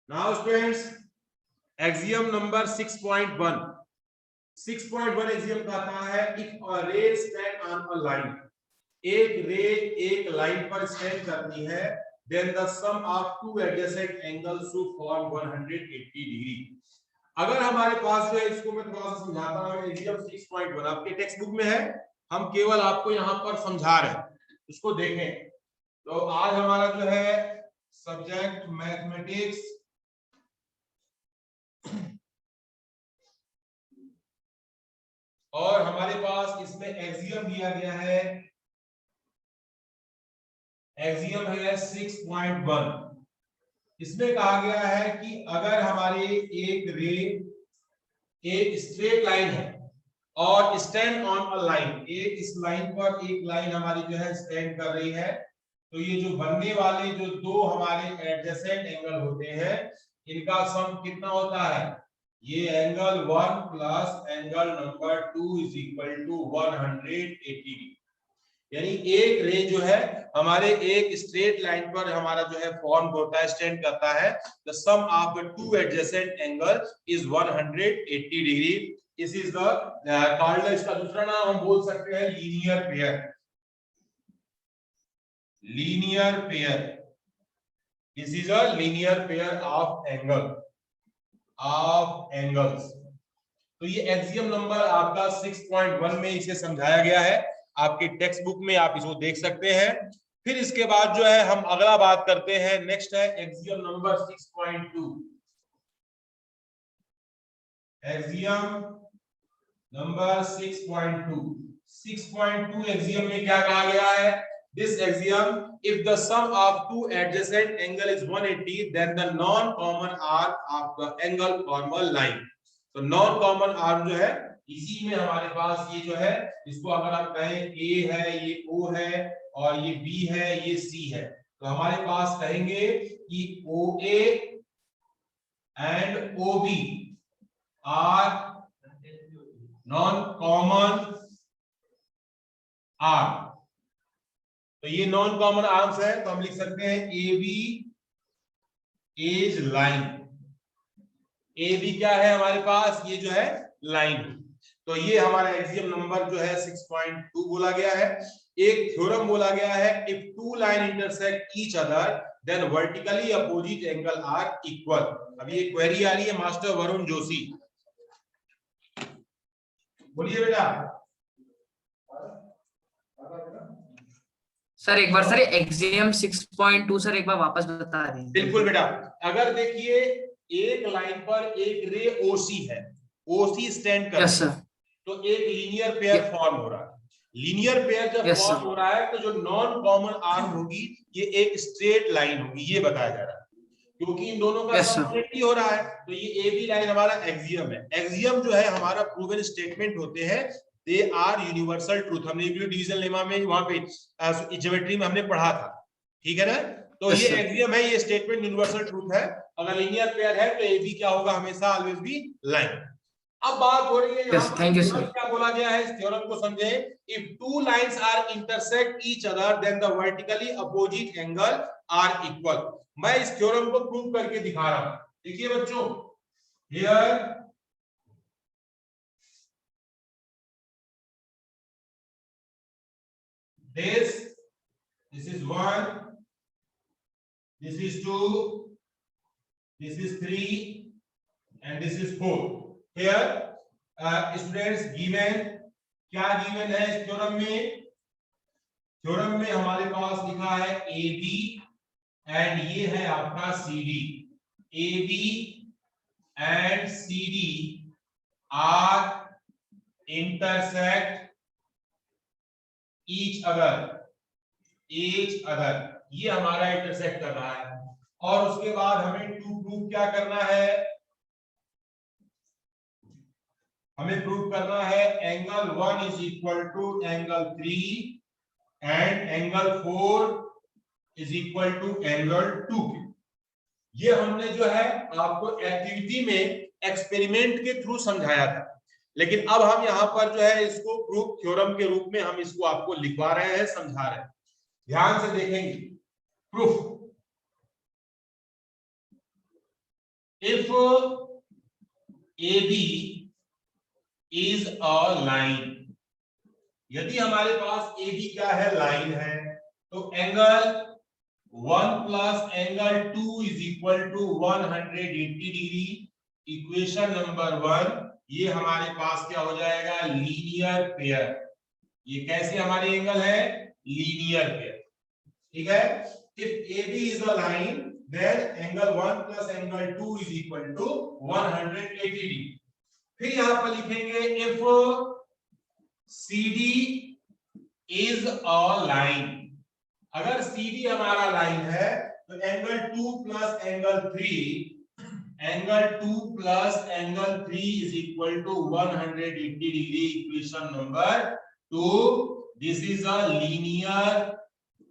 Now students, axiom number 6.1 axiom कहता है if a रे स्टैंड ऑन अ लाइन, एक रे एक लाइन पर स्टैंड करती है, then the sum of two adjacent angles should form 180 degree. अगर हमारे पास जो है, इसको मैं थोड़ा सा समझाता हूं, एक्सियम 6.1 आपके टेक्स्ट बुक में है, हम केवल आपको यहां पर समझा रहे हैं, उसको देखें। तो आज हमारा जो है सब्जेक्ट मैथमेटिक्स और हमारे पास इसमें एक्सियम दिया गया है, एक्सियम है 6.1। इसमें कहा गया है कि अगर हमारे एक रे एक स्ट्रेट लाइन है और स्टैंड ऑन अ लाइन, एक इस लाइन पर एक लाइन हमारी जो है स्टैंड कर रही है, तो ये जो बनने वाले जो दो हमारे एडजेसेंट एंगल होते हैं, इनका सम कितना होता है? ये angle 1 plus angle number 2 is equal to 180 degree. यानी एक रे जो है हमारे एक स्ट्रेट लाइन पर हमारा जो है फॉर्म होता है, स्टैंड करता है, the sum of the two adjacent angle is 180 degree. This is the called, इसका दूसरा नाम हम बोल सकते हैं linear pair. Linear pair, this is a linear pair of angles. तो ये एक्सियम नंबर आपका 6.1 में इसे समझाया गया है, आपके टेक्स्ट बुक में आप इसको देख सकते हैं। फिर इसके बाद जो है हम अगला बात करते हैं, नेक्स्ट है axiom number 6.2। Axiom number 6.2 axiom में क्या कहा गया है? This axiom, if the sum of two adjacent angle is 180, then the non common arc of the angle form a line। तो नॉन कॉमन आर्म जो है, इसी में हमारे पास ये जो है, इसको अगर आप कहें ए है, ये ओ है, और ये बी है, ये सी है, तो हमारे पास कहेंगे कि O A and O B are non common arm. तो ये नॉन कॉमन आर्म्स है, तो हम लिख सकते हैं A B is line. A B क्या है हमारे पास? ये जो है लाइन। तो ये हमारा एक्सियम नंबर जो है 6.2 बोला गया है। एक थ्योरम बोला गया है, if two line intersect each other then vertically opposite angle are equal. अभी एक क्वेरी आ रही है मास्टर वरुण जोशी, बोलिए बेटा। सर एक बार सर एक्सियम 6.2 सर एक बार वापस बता दें। बिल्कुल बेटा, अगर देखिए एक लाइन पर एक रे ओसी है, ओसी स्टैंड कर रही है, तो एक लीनियर पेयर फॉर्म हो रहा है। लीनियर पेयर जब फॉर्म हो रहा है, तो जो नॉन कॉमन आर्म होगी ये एक स्ट्रेट लाइन होगी, ये बताया जा रहा है, क्योंकि इन दोनों का सम 180 हो रहा है। तो ये ए बी लाइन हमारा एक्सियम है। एक्सियम जो है हमारा प्रूवन स्टेटमेंट होते हैं, दे आर यूनिवर्सल ट्रूथ। हमने डिवीजन लेमा में वहां पे ज्योमेट्री में हमने पढ़ा था, ठीक है ना? तो ये एक्सियम है, ये स्टेटमेंट यूनिवर्सल ट्रूथ है। अगर लीनियर पेयर है तो ए बी क्या होगा? हमेशा ऑलवेज बी लाइन। अब बात हो रही है यहाँ पर क्या बोला गया है, इस थ्योरम को समझे। If two lines are intersect each other then the vertically opposite angle are equal. मैं इस थ्योरम को प्रूव करके दिखा रहा हूं। देखिए बच्चों, here this is 1, this is 2, this is 3 and this is 4। here students given, क्या गिवन है इस थ्योरम में? थ्योरम में हमारे पास लिखा है ए बी एंड ये है आपका C D. A B and C D are intersect each other, ये हमारा इंटरसेक्ट कर रहा है। और उसके बाद हमें टू प्रूव क्या करना है? हमें प्रूव करना है angle 1 is equal to angle 3 and angle 4 is equal to angle 2। ये हमने जो है आपको एक्टिविटी में एक्सपेरिमेंट के थ्रू समझाया था, लेकिन अब हम यहाँ पर जो है इसको प्रूफ थ्योरम के रूप में हम इसको आपको लिखवा रहे हैं, समझा रहे हैं। ध्यान से देखेंगे proof. If AB is a line, यदि हमारे पास AB क्या है, लाइन है, तो angle 1 plus angle 2 is equal to 180 degree. Equation number 1, ये हमारे पास क्या हो जाएगा, लीनियर पेयर। ये कैसे हमारे एंगल है, लीनियर पेयर, ठीक है। If AB is a line then angle 1 plus angle 2 is equal to 180 degree। फिर यहां पर लिखेंगे if CD is a line, अगर CD हमारा लाइन है तो angle 2 plus angle 3, angle 2 plus angle 3 is equal to 180 degree. Equation number 2, this is a linear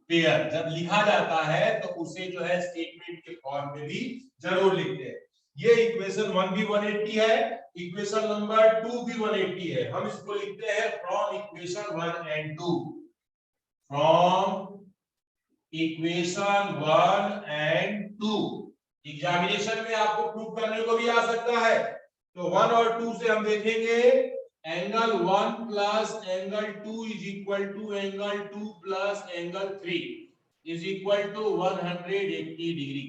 pair. जब लिखा जाता है तो उसे जो है स्टेटमेंट के फॉर्म में भी जरूर लिखते हैं। ये इक्वेशन 1 भी 180 है, इक्वेशन नंबर 2 भी 180 है। हम इसको लिखते हैं from equation 1 and 2, from equation 1 and 2। Examination में आपको प्रूव करने को भी आ सकता है, तो 1 और 2 से हम देखेंगे angle 1 plus angle 2 is equal to angle 2 plus angle 3 is equal to 180 degree.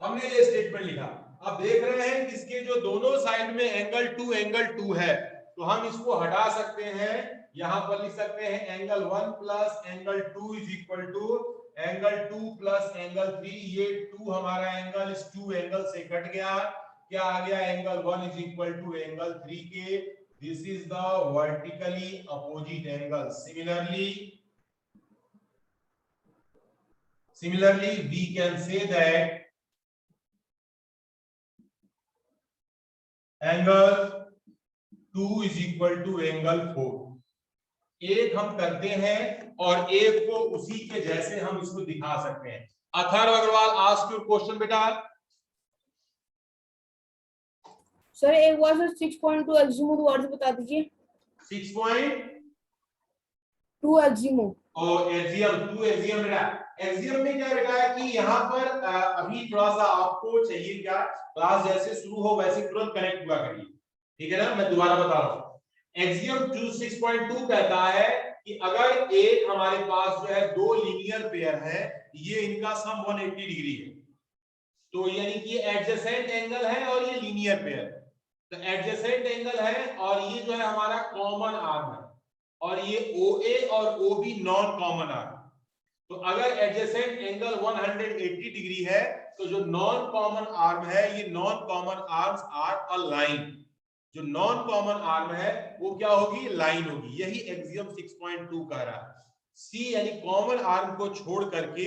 हमने ये स्टेटमेंट लिखा। अब देख रहे हैं इसके जो दोनों साइड में एंगल 2 है, तो हम इसको हटा सकते हैं। यहां पर लिख सकते हैं angle 1 plus angle 2 is equal to angle 2 plus angle 3। ये 2 हमारा एंगल इस 2 एंगल से कट गया, क्या आ गया, angle 1 is equal to angle 3 के। This is the vertically opposite angle. Similarly we can say that angle 2 is equal to angle 4। एक हम करते हैं और एक को उसी के जैसे हम इसको दिखा सकते हैं। Atharva Agrawal, ask your question बेटा। सर एक बार सर 6.2 एक्सिमुथ वर्ड बता दीजिए। 6.2 एक्सिमुथ। ओ एक्सियम, 2 एक्सियम बेटा। एक्सियम में क्या बेटा है कि यहाँ पर अभी थोड़ा सा आपको चाहिए क्या, क्लास जैसे शुरू हो वैसे तुरंत कनेक्ट हुआ करिए, ठीक है ना। मैं दोबारा बता रहा हूँ। एक्सियम 6.2 कहता है कि अगर एक हमारे पास जो है दो लीनियर पेयर है, ये इनका सम 180 डिग्री है, तो यानी कि एडजेसेंट एंगल है और ये लीनियर पेयर है। तो एडजेसेंट एंगल है और ये जो है हमारा कॉमन आर्म है, और ये OA और OB नॉन कॉमन आर्म। तो अगर एडजेसेंट एंगल 180 डिग्री है, तो जो नॉन कॉमन आर्म है, ये non common arms are a line. जो नॉन कॉमन आर्म है वो क्या होगी, लाइन होगी। यही एक्सियम 6.2 कह रहा है। सी यानी कॉमन आर्म को छोड़ करके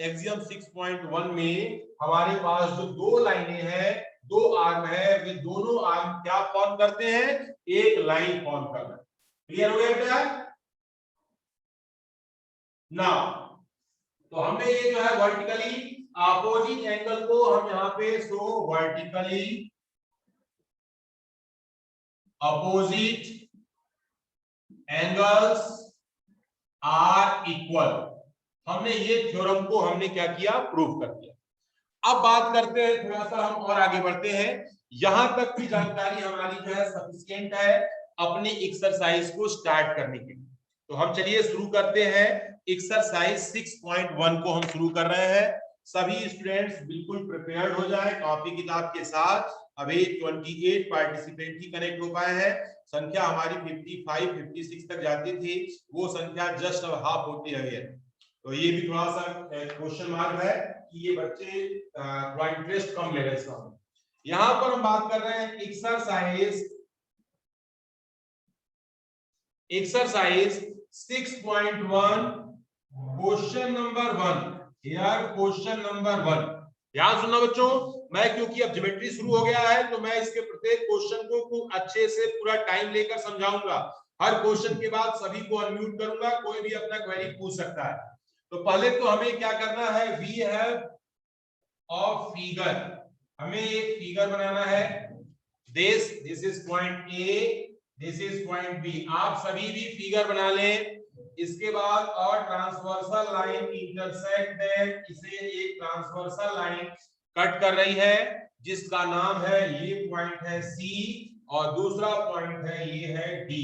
एक्सियम 6.1 में हमारे पास जो दो लाइनें हैं, दो आर्म है, वे दोनों आर्म क्या फॉर्म करते हैं, एक लाइन फॉर्म कर रहे हैं। क्लियर हो गया बेटा ना। तो हमने ये जो है वर्टिकली अपोजिट एंगल को हम यहां पे so vertically opposite angles are equal, हमने ये थ्योरम को हमने क्या किया, प्रूव कर दिया। अब बात करते हैं, थोड़ा सा हम और आगे बढ़ते हैं। यहां तक की जानकारी हमारी जो है सफिशिएंट है अपने एक्सरसाइज को स्टार्ट करने के लिए। तो हम चलिए शुरू करते हैं। एक्सरसाइज 6.1 को हम शुरू कर रहे हैं। सभी स्टूडेंट्स बिल्कुल प्रिपेयर्ड हो जाए कॉपी किताब के साथ। अभी 28 पार्टिसिपेंट ही कनेक्ट हो पाए हैं। संख्या हमारी 55 56 तक जाती थी, वो संख्या जस्ट अब हाफ होती है। तो ये भी थोड़ा सा क्वेश्चन मार्क है कि ये बच्चे थोड़ा इंटरेस्ट कम ले रहे हैं इसका। यहां पर हम बात कर रहे हैं एक्सरसाइज 6.1 क्वेश्चन नंबर 1। यार क्वेश्चन नंबर 1 ध्यान सुनना बच्चों। मैं क्योंकि अब ज्योमेट्री शुरू हो गया है, तो मैं इसके प्रत्येक क्वेश्चन को खूब अच्छे से पूरा टाइम लेकर समझाऊंगा। हर क्वेश्चन के बाद सभी को अनम्यूट करूंगा, कोई भी अपना क्वेरी पूछ सकता है। तो पहले तो हमें क्या करना है, वी हैव अ फिगर, हमें एक फिगर बनाना है। This is point A, this is point B. आप सभी भी फिगर बना लें। इसके बाद और ट्रांसवर्सल लाइन इंटरसेक्ट देम, इसे एक ट्रांसवर्सल लाइन कट कर रही है, जिसका नाम है, ये पॉइंट है सी और दूसरा पॉइंट है ये है D,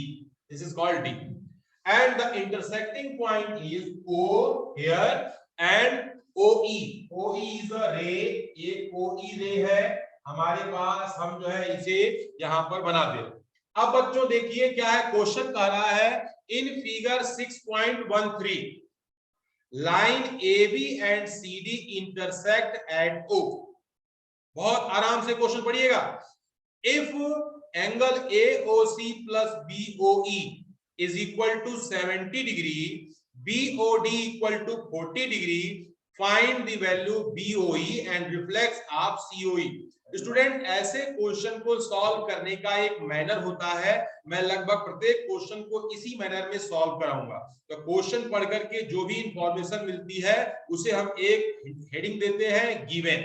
this is called D, and the intersecting point is O here and OE, OE is a ray, एक OE रे है हमारे पास, हम जो है इसे यहां पर बना दे। अब बच्चों देखिए क्या है, क्वेश्चन कह रहा है in figure 6.13 line AB and CD intersect at O। बहुत आराम से क्वेश्चन पढ़िएगा। If angle AOC plus BOE is equal to 70 degree, BOD equal to 40 degree, find the value BOE and reflex of COE। Student, ऐसे question को solve करने का एक manner होता है, मैं लगभग प्रत्येक क्वेश्चन को इसी मैनर में सॉल्व कराऊंगा। तो क्वेश्चन पढ़ करके जो भी इंफॉर्मेशन मिलती है उसे हम एक हेडिंग देते हैं गिवन।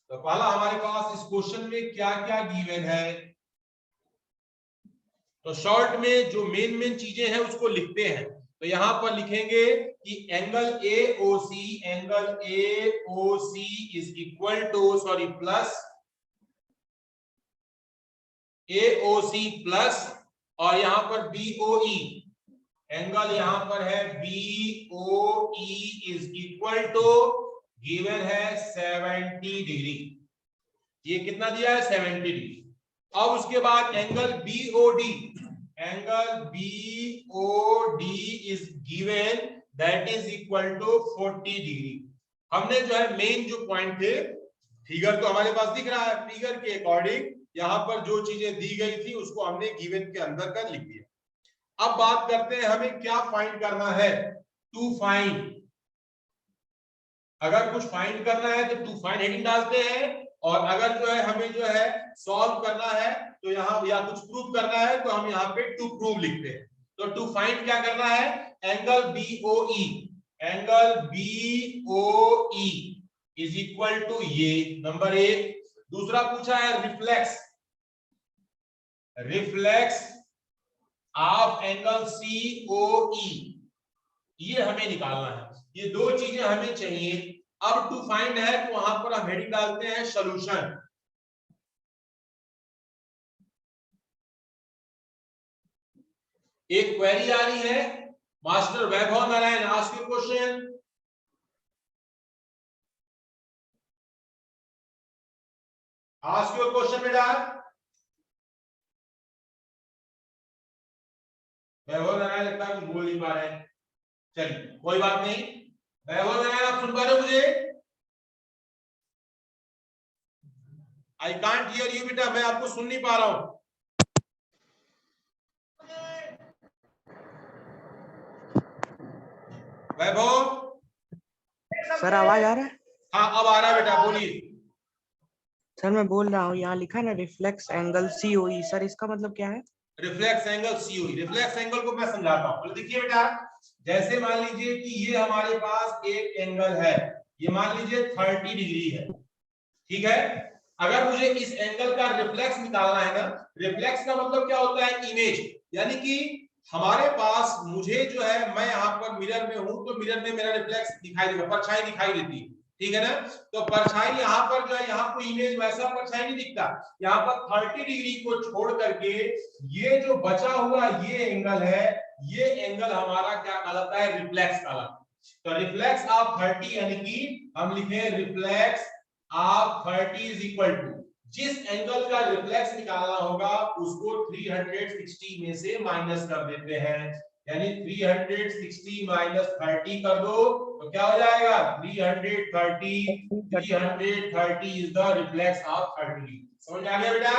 तो पहला हमारे पास इस क्वेश्चन में क्या क्या गिवन है, तो शॉर्ट में जो मेन चीजें हैं उसको लिखते हैं। तो यहां पर लिखेंगे कि angle AOC is equal to plus AOC plus, और यहां पर BOE एंगल यहां पर है BOE is equal to given है 70 डिग्री, ये कितना दिया है 70 डिग्री। अब उसके बाद angle BOD is given that is equal to 40 degree. हमने जो है मेन जो पॉइंट थे, फिगर तो हमारे पास दिख रहा है, फिगर के अकॉर्डिंग यहां पर जो चीजें दी गई थी उसको हमने गिवन के अंदर कर लिख दिया। अब बात करते हैं हमें क्या फाइंड करना है, टू फाइंड। अगर कुछ फाइंड करना है तो टू फाइंड हेडिंग डालते हैं, और अगर जो है हमें जो है सॉल्व करना है तो यहाँ, या कुछ प्रूव करना है तो हम यहाँ पे टू प्रूव लिखते हैं। तो टू फाइंड क्या करना है, angle BOE is equal to ये नंबर 1। दूसरा पूछा है रिफ्लेक्स ऑफ एंगल COE, ये हमें निकालना है। ये दो चीजें हमें चाहिए। अब टू फाइंड है तो वहां पर हम हेडिंग डालते हैं सॉल्यूशन। एक क्वेरी आ रही है, master Vaibhav Narayan ask you question. Ask your question बेटा। वैभव नारायण लगता है कुछ बोल नहीं पा रहे हैं, चलिए कोई बात नहीं। वैभव नारायण आप सुन पा रहे हो मुझे? आई कांट हियर यू बेटा, मैं आपको सुन नहीं पा रहा हूं। वैभव सर आवाज आ रहा है? हाँ अब आ रहा है बेटा, बोलिए। सर मैं बोल रहा हूँ, यहाँ लिखा है ना रिफ्लेक्स एंगल COE, सर इसका मतलब क्या है? Reflex angle COE, reflex angle को मैं समझाता हूं। देखिए बेटा, जैसे मान लीजिए कि ये हमारे पास एक एंगल है, ये मान लीजिए 30 डिग्री है, ठीक है। अगर मुझे इस एंगल का रिफ्लेक्स निकालना है ना, रिफ्लेक्स का मतलब क्या होता है, इमेज, यानी कि हमारे पास मुझे जो है, मैं यहाँ पर मिरर में हूं तो मिरर में मेरा रिफ्लेक्स दिखाई देगा, परछाई दिखाई देती है, ठीक है ना। तो परछाई यहाँ पर जो है, यहाँ कोई इमेज वैसा परछाई नहीं दिखता। यहाँ पर 30 डिग्री को छोड़ करके ये जो बचा हुआ ये एंगल है, ये एंगल हमारा क्या कहलाता है, रिफ्लेक्स कहलाता है। तो रिफ्लेक्स ऑफ 30 यानी कि हम लिखे reflex of 30 is equal to, जिस एंगल का रिफ्लेक्स निकालना होगा उसको 360 में से माइनस कर देते हैं, यानी 360 माइनस 30 कर दो तो क्या हो जाएगा, 330 इज द रिफ्लेक्स ऑफ 30। समझ आ गया बेटा?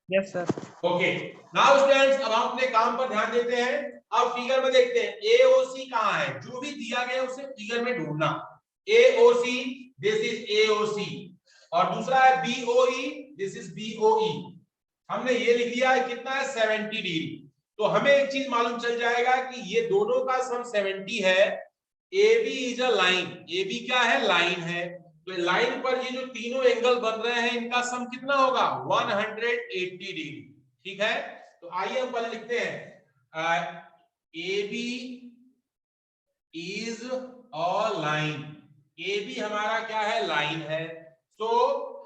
Yes sir. Okay, now students, अब हम अपने काम पर ध्यान देते हैं। अब फिगर में देखते हैं AOC कहां है, जो भी दिया गया उसे फिगर में ढूंढना। AOC, दिस इज AOC, और दूसरा है BOE, दिस इज BOE। हमने ये लिख लिया है, कितना है 70 डिग्री। तो हमें एक चीज मालूम चल जाएगा कि ये दोनों का सम 70 है। AB is a line, AB क्या है, लाइन है। तो लाइन पर ये जो तीनों एंगल बन रहे हैं इनका सम कितना होगा, 180 डिग्री, ठीक है। तो आइए हम पहले लिखते हैं, AB is a line, AB हमारा क्या है, लाइन है। तो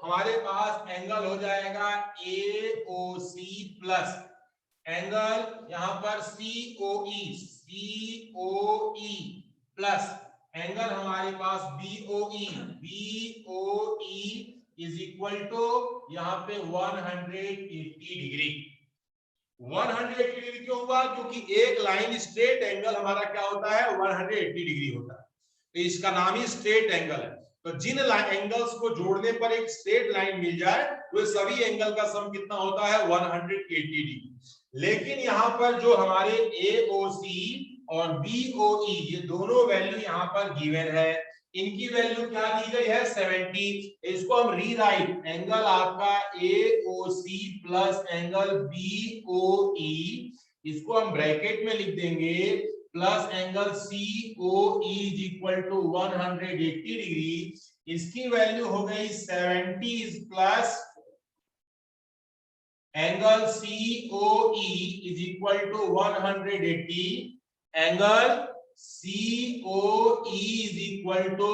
हमारे पास एंगल हो जाएगा AOC प्लस एंगल यहां पर COE प्लस एंगल हमारे पास BOE इज इक्वल टू यहां पे 180 डिग्री। 180 डिग्री क्यों हुआ? क्योंकि एक लाइन स्ट्रेट एंगल हमारा क्या होता है 180 डिग्री होता है, तो इसका नाम ही स्ट्रेट एंगल है। तो जिन एंगल्स को जोड़ने पर एक स्ट्रेट लाइन मिल जाए वो सभी एंगल का सम कितना होता है 180 डिग्री। लेकिन यहाँ पर जो हमारे AOC और BOE ये दोनों वैल्यू यहाँ पर गिवन है, इनकी वैल्यू क्या दी गई है 70। इसको हम रीराइट एंगल आपका AOC प्लस एंगल BOE, इसको हम ब्रैकेट में लिख देंगे plus angle COE is equal to 180 degree. इसकी वैल्यू हो गई 70 plus angle COE is equal to 180 angle COE is equal to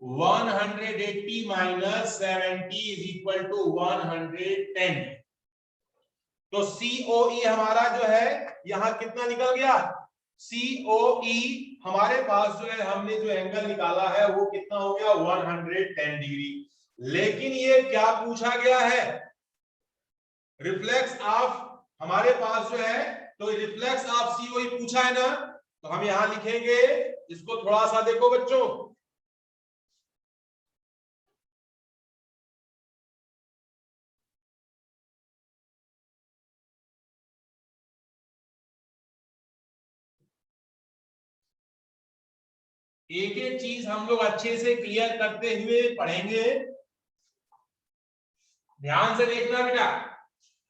180 minus 70 is equal to 110। तो COE हमारा जो है यहां कितना निकल गया, COE हमारे पास जो है हमने जो एंगल निकाला है वो कितना हो गया 110 डिग्री। लेकिन ये क्या पूछा गया है, रिफ्लेक्स ऑफ हमारे पास जो है, तो रिफ्लेक्स ऑफ COE पूछा है ना, तो हम यहां लिखेंगे इसको थोड़ा सा देखो बच्चों, एक एक चीज हम लोग अच्छे से क्लियर करते हुए पढ़ेंगे, ध्यान से देखना बेटा।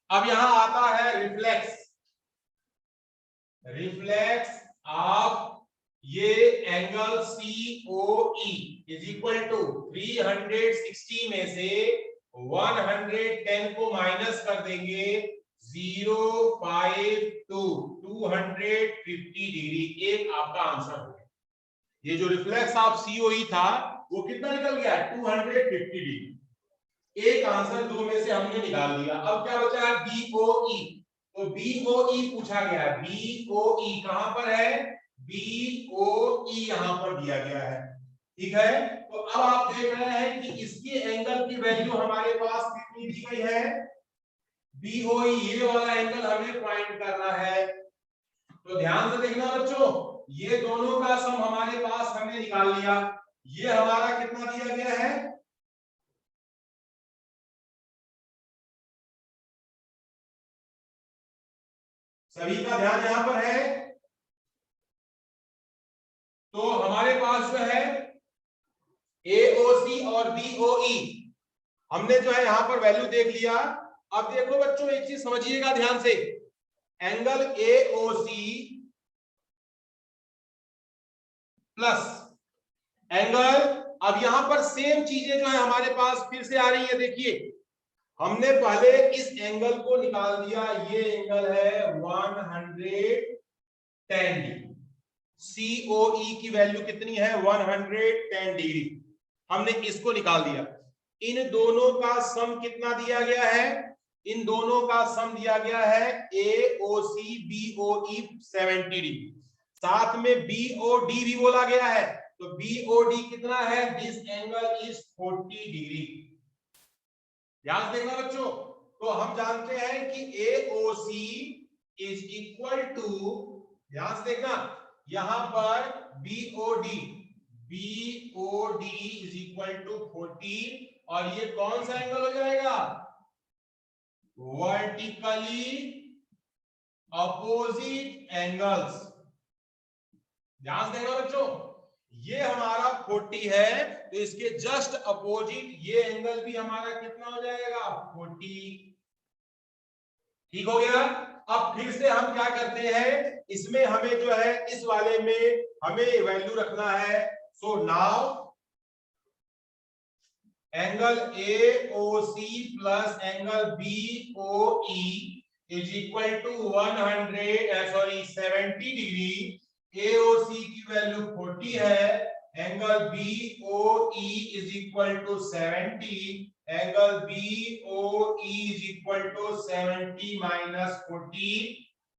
अब यहां आता है रिफ्लेक्स ऑफ ये angle COE is equal to 360 में से 110 को माइनस कर देंगे 052 250 डिग्री। एक आपका आंसर हो गया। ये जो रिफ्लेक्स ऑफ COE था वो कितना निकल गया 250 डिग्री। एक आंसर दो में से हमने निकाल दिया। अब क्या बचा है BOE, तो BOE पूछा गया, BOE कहां पर है, BOE यहां पर दिया गया है, ठीक है। तो अब आप देख रहे हैं कि इसकी एंगल की वैल्यू हमारे पास कितनी दी गई है, BOE ये वाला एंगल हमें फाइंड करना है। तो ध्यान से देखना बच्चों, ये दोनों का सम हमारे पास हमने निकाल लिया। ये हमारा कितना दिया गया है, सभी का ध्यान यहां पर है। तो हमारे पास जो है AOC और BOE हमने जो है यहां पर वैल्यू देख लिया। अब देखो बच्चों एक चीज समझिएगा ध्यान से, एंगल AOC प्लस एंगल, अब यहां पर सेम चीजें जो है हमारे पास फिर से आ रही है। देखिए हमने पहले इस एंगल को निकाल दिया, ये एंगल है 110 डिग्री, COE की वैल्यू कितनी है 110 डिग्री, हमने इसको निकाल दिया। इन दोनों का सम कितना दिया गया है, इन दोनों का सम दिया गया है AOC BOE 70 डिग्री, साथ में BOD भी बोला गया है। तो BOD कितना है, दिस एंगल इज 40 डिग्री। ध्यान देखना बच्चों, तो हम जानते हैं कि AOC इज इक्वल टू, ध्यान से देखना यहां पर BOD इज इक्वल टू 40, और ये कौन सा एंगल हो जाएगा, वर्टिकली अपोजिट एंगल्स। ध्यान से देखना बच्चों, ये हमारा 40 है, तो इसके जस्ट अपोजिट ये एंगल भी हमारा कितना हो जाएगा 40, ठीक हो गया। अब फिर से हम क्या करते हैं, इसमें हमें जो है इस वाले में हमें वैल्यू रखना है। So now angle AOC plus angle BOE is equal to 70 degree. AOC की वैल्यू 40 है, angle BOE is equal to 70, angle BOE is equal to 70 minus 40,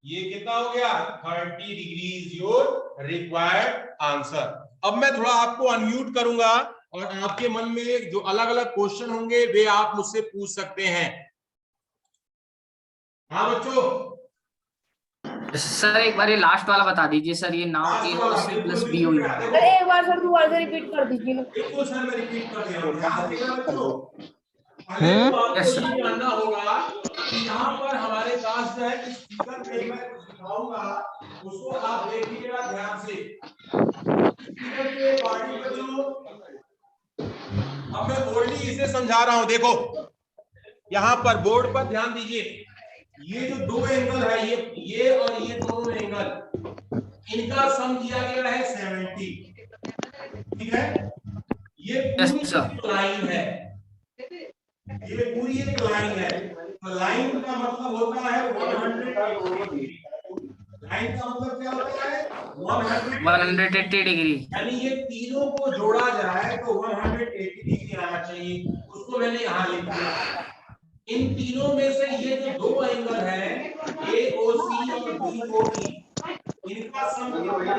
ये कितना हो गया 30 degree is your required answer. अब मैं थोड़ा आपको अनम्यूट करूंगा और आपके मन में जो अलग अलग क्वेश्चन होंगे वे आप मुझसे पूछ सकते हैं। हाँ बच्चों, सर एक बार ये लास्ट वाला बता दीजिए सर, ये नाउ AOC प्लस BOE। अरे एक बार सर दोबारा से रिपीट कर दीजिए ना। बिल्कुल सर, मैं रिपीट कर रहा हूं, ध्यान देना बच्चों। पहले तो आपको ये जानना होगा कि यहाँ पर हमारे पास जो है इस फिगर में मैं कुछ दिखाऊंगा, उसको आप देखिएगा ध्यान से। फिगर के अकॉर्डिंग बच्चों, अब मैं बोल्डली इसे समझा रहा हूं। देखो यहाँ पर बोर्ड पर ध्यान दीजिए, ये जो दो एंगल है, ये और ये दोनों एंगल, इनका सम दिया गया है 70, ठीक है। ये पूरी लाइन है, ये पूरी एक लाइन है, तो लाइन का मतलब होता है 180 डिग्री। लाइन का मतलब क्या होता है 180 डिग्री, यानी ये तीनों को जोड़ा जाए तो 180 डिग्री आना चाहिए, उसको मैंने यहाँ लिख दिया। इन तीनों में से ये जो दो एंगल है AOC और BOE, इनका सम 70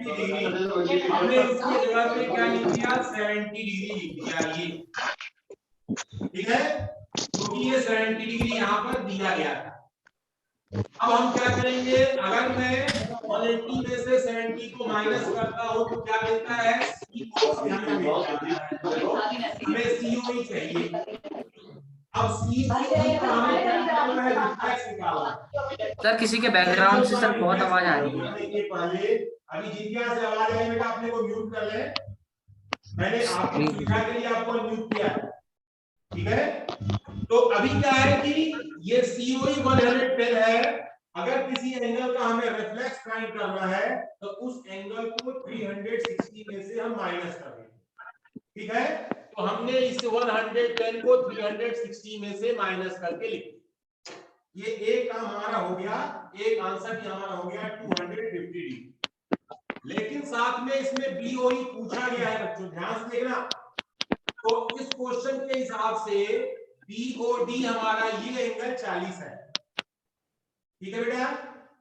डिग्री, हमने इसकी जगह पे क्या लिख दिया 70 डिग्री लिख दिया, ये ठीक है, क्योंकि ये 70 डिग्री यहाँ पर दिया गया था। अब हम क्या करेंगे, अगर मैं 180 में से 70 को माइनस करता हूँ तो क्या मिलता है COE, हमें COE चाहिए। अब COE का हमें क्या करना है, रिफ्लेक्स निकालना। सर किसी के बैकग्राउंड से सर बहुत आवाज आ रही है। पहले अभी जिनके से आवाज आई बेटा अपने को म्यूट कर ले, मैंने आपकी सुविधा के लिए आपको म्यूट किया, ठीक है। तो अभी क्या है कि ये COE 110 है, अगर किसी एंगल का हमें रिफ्लेक्स फाइंड करना है तो उस एंगल को 360 में से हम माइनस कर देंगे, ठीक है। तो हमने इस 110 को 360 में से माइनस करके लिख दिया। ये एक काम हमारा हो गया, एक आंसर भी हमारा हो गया 250 डिग्री। लेकिन साथ में इसमें BOE पूछा गया है बच्चों, ध्यान से देखना। तो इस क्वेश्चन के हिसाब से BOD हमारा ये एंगल 40 है, ठीक है बेटा।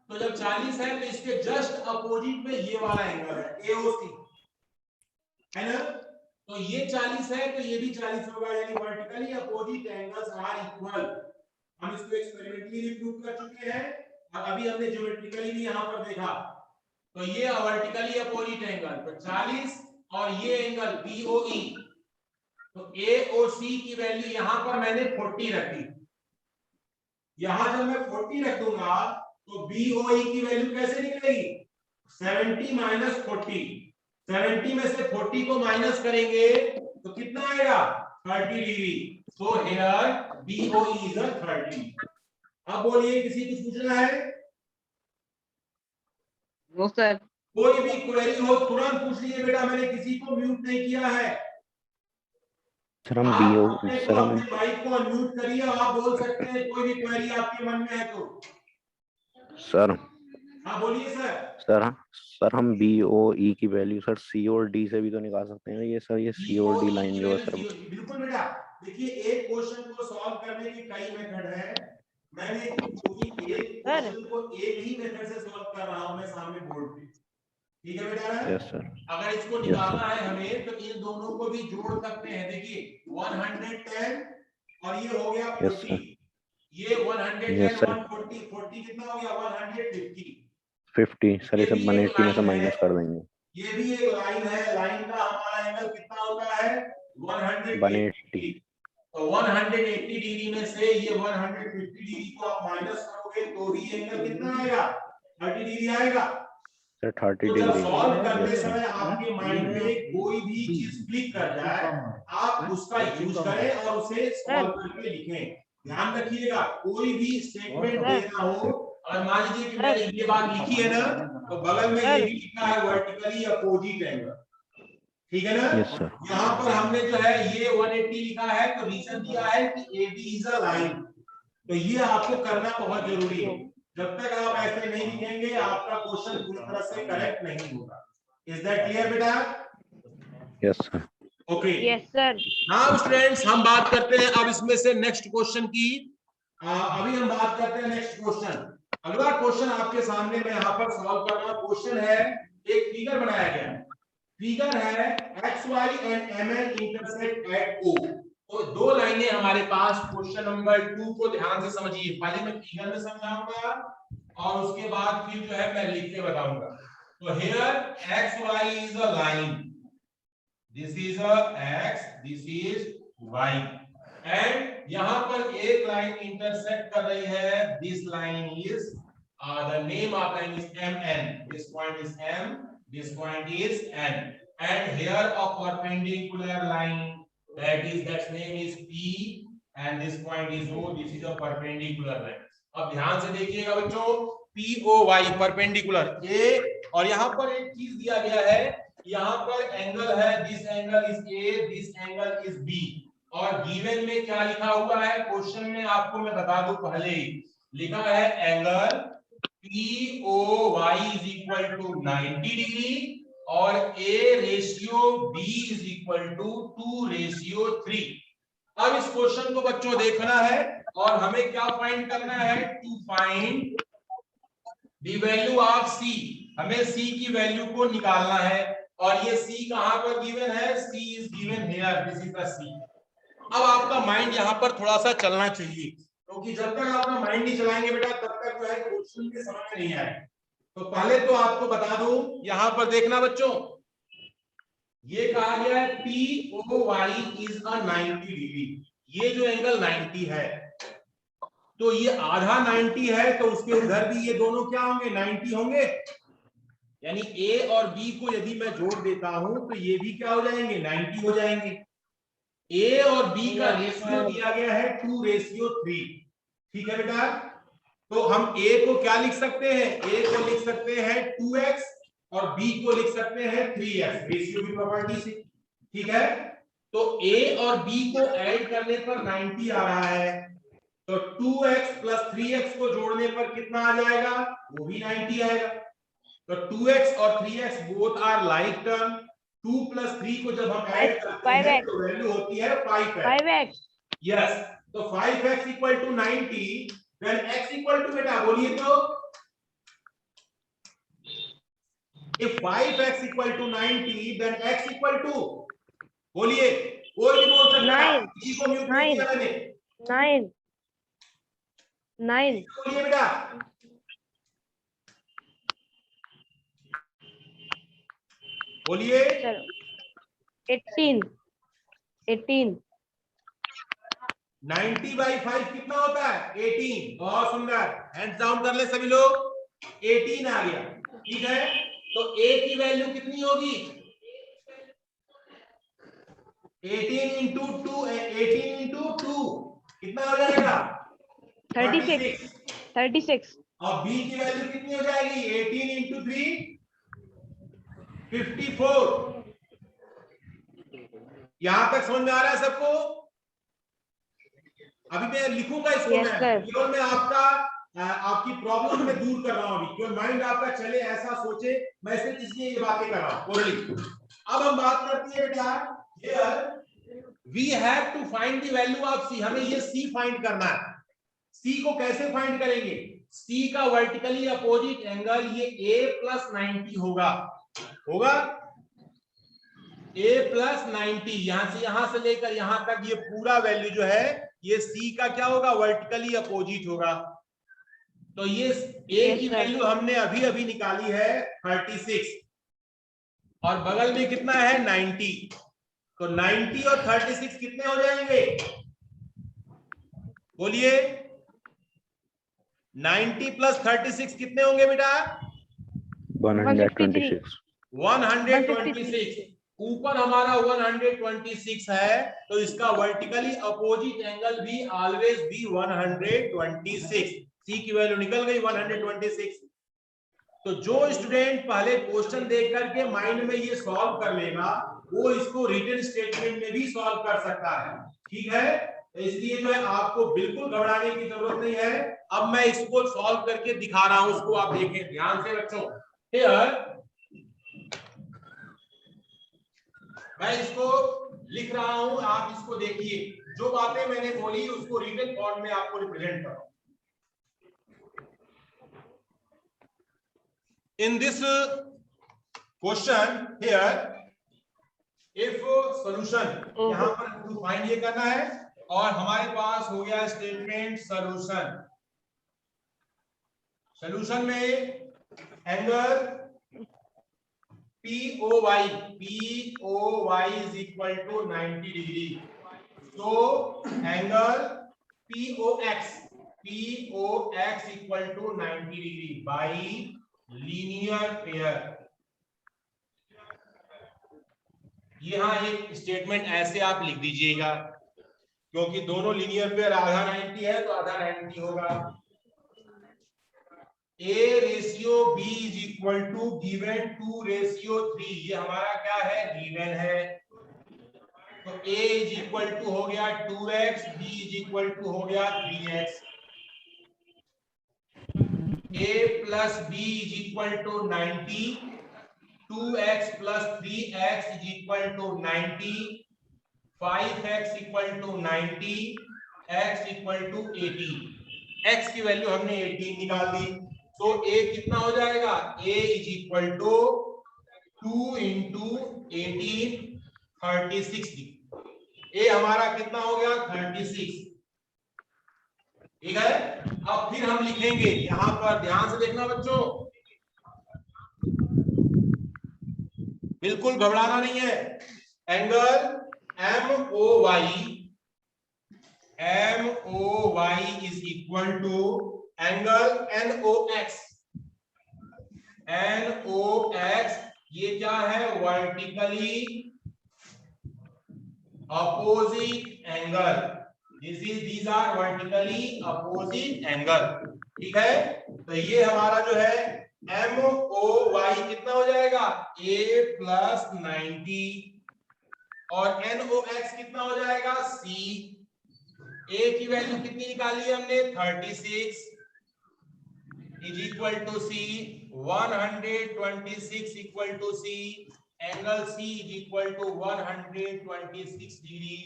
तो जब 40 है तो इसके जस्ट अपोजिट में ये वाला एंगल है AOC, है ना। तो ये 40 है तो ये भी 40 होगा, यानी vertically opposite angles are equal. हम इसको एक्सपेरिमेंटली भी प्रूव कर चुके हैं और अभी हमने ज्योमेट्रिकली भी यहाँ पर देखा। तो ये वर्टिकली अपोजिट एंगल, तो 40 और ये एंगल BOE, तो AOC की वैल्यू यहां पर मैंने 40 रखी। यहां जब मैं 40 रख दूंगा तो BOE की वैल्यू कैसे निकलेगी 70 माइनस 40, 70 में से 40 को माइनस करेंगे तो कितना आएगा 30 degree. So here BOE is 30। अब बोलिए किसी कुछ पूछना है? No sir. कोई भी क्वेरी हो तुरंत पूछ लीजिए बेटा, मैंने किसी को म्यूट नहीं किया है। सर हम BO सर हम माइक को अनम्यूट करिए और आप बोल सकते हैं कोई भी क्वेरी आपके मन में है तो। सर हाँ बोलिए सर सर हम BOE की वैल्यू सर C और D से भी तो निकाल सकते हैं ये सर, ये C और D लाइन जो है सर। बिल्कुल बेटा, देखिए एक क्वेश्चन को सॉल्व करने की कई मेथड है, मैंने एक क्वेश्चन को एक ही मेथड से सॉल्व कर रहा हूं मैं सामने बोर्ड पे, ठीक है बेटा। Yes sir. अगर इसको निकालना है हमें तो इन दोनों को भी जोड़ सकते हैं। देखिए 110 और ये हो गया 40, ये 110 140, 40 कितना हो गया 150 सर ये सब 180 में से माइनस कर देंगे। ये भी एक लाइन है, लाइन का हमारा एंगल कितना होता है 180। तो 180 डिग्री में से ये 150 डिग्री को आप माइनस करोगे तो ही एंगल कितना आएगा 30 डिग्री आएगा सर 30 तो डिग्री। सॉल्व करते समय आपके माइंड में कोई भी चीज क्लिक कर जाए आप उसका यूज करें और उसे सॉल्व करके लिखें। ध्यान रखिएगा कोई भी स्टेटमेंट देना हो, और मान लीजिए कि मैंने ये बात लिखी है ना तो बगल में ये भी लिखा है वर्टिकली अपोजिट एंगल, ठीक है ना। यहाँ पर हमने जो है ये 180 लिखा है तो रीजन दिया है कि AB इज अ लाइन, तो ये आपको करना बहुत जरूरी है। जब तक आप ऐसे नहीं लिखेंगे आपका क्वेश्चन पूरी तरह से करेक्ट नहीं होगा। इज दैट क्लियर बेटा? Yes sir. Okay, yes sir. Now students हम बात करते हैं अब इसमें से नेक्स्ट क्वेश्चन की। अभी हम बात करते हैं नेक्स्ट क्वेश्चन। अगला क्वेश्चन आपके सामने मैं यहाँ पर सॉल्व कर रहा हूँ। क्वेश्चन है, एक फिगर बनाया गया है, फिगर है X Y and M N intersect at O. तो दो लाइनें हमारे पास। क्वेश्चन नंबर 2 को ध्यान से समझिए। पहले मैं फिगर में समझाऊंगा और उसके बाद फिर जो है मैं लिख के बताऊंगा। तो here X Y is a line, this is a X, this is Y, and यहां पर एक लाइन इंटरसेक्ट कर रही है। This line is the name of line is mn, this point is m, this point is n, and here a perpendicular line, that name is p, and this point is o, this is a perpendicular line. अब ध्यान से देखिएगा बच्चों, p o y perpendicular a, और यहाँ पर एक चीज दिया गया है, यहाँ पर एंगल है, this angle is a, this angle is b, और गिवन में क्या लिखा हुआ है क्वेश्चन में, आपको मैं बता दूं पहले ही, लिखा है angle POY is equal to 90 degree और A ratio B is equal to 2:3। अब इस क्वेश्चन को बच्चों देखना है और हमें क्या फाइंड करना है, to find the value of C। हमें C की वैल्यू को निकालना है, और ये C कहां पर गिवन है, C is given here, this is the C। अब आपका माइंड यहाँ पर थोड़ा सा चलना चाहिए, क्योंकि जब तक अपना माइंड नहीं चलाएंगे बेटा तब तक जो है क्वेश्चन के समझ में नहीं आए। तो पहले तो आपको बता दूं, यहां पर देखना बच्चों, ये कहा गया है POY इज अ 90 डिग्री। ये जो एंगल 90 है, तो ये आधा 90 है, तो उसके उधर भी ये दोनों क्या होंगे, 90 होंगे। यानी A और B को यदि मैं जोड़ देता हूं तो ये भी क्या हो जाएंगे, 90 हो जाएंगे। A और B का रेशियो दिया गया है 2:3। ठीक है बेटा, तो हम A को क्या लिख सकते हैं, A को लिख सकते हैं 2x और B को लिख सकते हैं 3x, रेशियो की प्रॉपर्टी से। ठीक है, तो A और B को ऐड करने पर 90 आ रहा है, तो 2x प्लस 3x को जोड़ने पर कितना आ जाएगा, वो भी 90 आएगा। तो 2x और 3x both are like term, 2 plus 3 को जब हम ऐड करते हैं तो वैल्यू होती है 5x। यस, तो 5x equal to 90, then x equal to, बेटा बोलिए तो, if 5x equal to 90 then x equal to, बोलिए, कोई भी बोल सकता है, किसी को म्यूट नहीं किया मैंने। 9 बोलिए बेटा, बोलिए। 18 90 बाई 5 कितना होता है, 18। बहुत सुंदर, हैंड्स डाउन कर ले सभी लोग, 18 आ गया। ठीक है, तो A की वैल्यू कितनी होगी, 18 इंटू 2 कितना हो जाएगा, 36। और B की वैल्यू कितनी हो जाएगी, 18 इंटू 3 54। यहां तक समझ में आ रहा है सबको? अभी मैं लिखूंगा इसको, मैं केवल मैं आपकी प्रॉब्लम में दूर कर रहा हूं, अभी केवल माइंड आपका चले ऐसा सोचे, मैं सिर्फ इसलिए ये बातें कर रहा हूं। अब हम बात करते हैं बेटा, here we have to find the value of C। हमें ये C फाइंड करना है। C को कैसे फाइंड करेंगे, C का वर्टिकली अपोजिट एंगल ये A प्लस 90 होगा A प्लस 90, यहां से लेकर यहां तक ये पूरा वैल्यू जो है ये C का क्या होगा, वर्टिकली अपोजिट होगा। तो ये A की वैल्यू हमने अभी निकाली है 36, और बगल में कितना है 90, तो 90 और 36 कितने हो जाएंगे, बोलिए। 90 प्लस 36 कितने होंगे बेटा, 126। 126। ऊपर हमारा 126 है, तो इसका वर्टिकली अपोजिट एंगल भी ऑलवेज भी 126। C की वैल्यू निकल गई 126। तो जो स्टूडेंट पहले क्वेश्चन देख करके माइंड में ये सॉल्व कर लेगा, वो इसको रिटन स्टेटमेंट में भी सॉल्व कर सकता है। ठीक है, इसलिए जो है आपको बिल्कुल घबराने की जरूरत नहीं है। अब मैं इसको सॉल्व करके दिखा रहा हूं, उसको आप देखें ध्यान से बच्चों। हियर मैं इसको लिख रहा हूं, आप इसको देखिए, जो बातें मैंने बोली उसको रिटन फॉर्म में आपको रिप्रेजेंट करो। In this question here, if solution, यहां पर टू फाइंड ये करना है, और हमारे पास हो गया स्टेटमेंट सॉल्यूशन। सॉल्यूशन में angle POY is equal to 90 degree. So angle POX equal to 90 degree by linear pair. यहाँ एक स्टेटमेंट ऐसे आप लिख दीजिएगा, क्योंकि दोनों लीनियर पेयर आधा 90 है तो आधा 90 होगा। A ratio B is equal to given 2 ratio 3, ये हमारा क्या है, गिवन है। तो A इज इक्वल टू हो गया 2x, B is equal to हो गया 3x। A plus B is equal to 90, 2x plus 3x is equal to 90, 5x equal to 90, x equal to 80। x की वैल्यू हमने 18 निकाल दी, तो a कितना हो जाएगा, a is equal to 2 into 18, 36 दी। a हमारा कितना हो गया, 36। ठीक है, अब फिर हम लिखेंगे, यहां पर ध्यान से देखना बच्चों, बिल्कुल घबराना नहीं है। Angle MOY is equal to angle NOX ये क्या है, vertically opposite angle. these are vertically opposite angle। ठीक है, तो ये हमारा जो है MOY कितना हो जाएगा, A प्लस 90, और NOX कितना हो जाएगा, C। A की वैल्यू कितनी निकाली है हमने, 36 is equal to C, 126 equal to C, angle C is equal to 126 degree.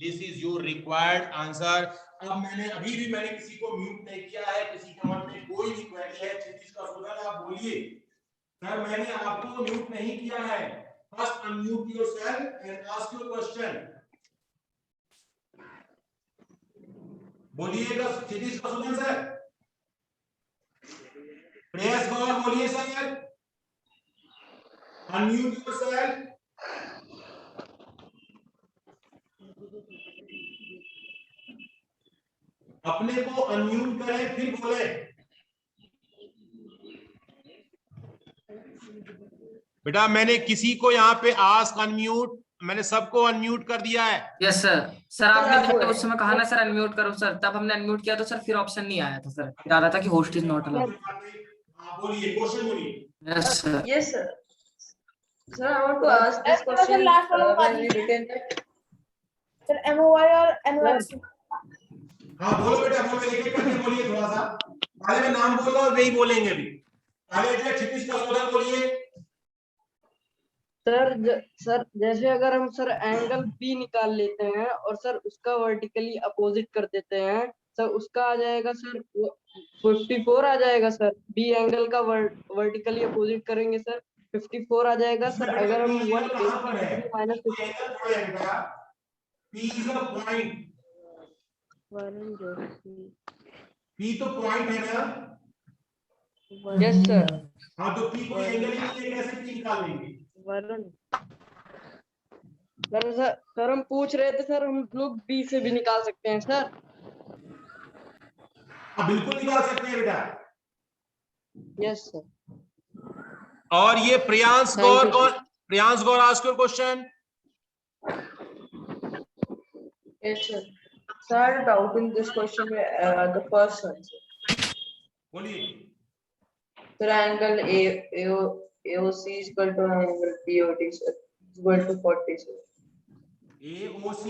This is your required answer. अब अभी भी मैंने किसी को म्यूट नहीं किया है, किसी के मन में कोई भी क्वेरी है, क्षितिज का सुधन आप बोलिए। सर मैंने आपको म्यूट नहीं किया है, first unmute yourself and ask your question. बोलिएगा क्षितिज का सुधन सर, प्रेयस गौर बोलिए सर, अनम्यूट योरसेल्फ। अपने को अनम्यूट करें फिर बोले। बेटा मैंने किसी को यहाँ पे आस्क अनम्यूट, मैंने सबको अनम्यूट कर दिया है। Yes sir. सर आपने जब उस समय कहा ना सर अनम्यूट करो सर, तब हमने अनम्यूट किया तो सर फिर ऑप्शन नहीं आया था सर, फिर आ रहा था कि होस्ट इज नॉट अलाउड। बोलिए क्वेश्चन बोलिए। Yes sir. Yes, sir. Sir, I want to ask this question. When we written that. Sir MOY और NOX। हाँ बोलो बेटा, बोलो, एक एक करके बोलिए थोड़ा सा। पहले मैं नाम बोल रहा हूँ, वही बोलेंगे अभी। पहले जो क्षितिज का सुधन बोलिए। सर जैसे अगर हम सर एंगल P निकाल लेते हैं और सर उसका वर्टिकली अपोजिट कर देते हैं, सर उसका आ जाएगा सर 54 आ जाएगा सर। B एंगल का वर्टिकली अपोजिट करेंगे सर 54 आ जाएगा सर। अगर हम 180 minus P is a point, P तो पॉइंट है ना। Yes sir. हाँ तो P कोई एंगल ही नहीं है, कैसे P निकाल लेंगे। सर हम पूछ रहे थे सर, हम लोग B से भी निकाल सकते हैं सर। हाँ बिल्कुल निकाल सकते हैं बेटा। Yes sir. और ये Priyansh Gaur ask your question. Yes, sir. So I had a doubt in this question, the first one. बोलिए। So angle AOC is equal to angle BOD, sir. Is equal to 40, sir. AOC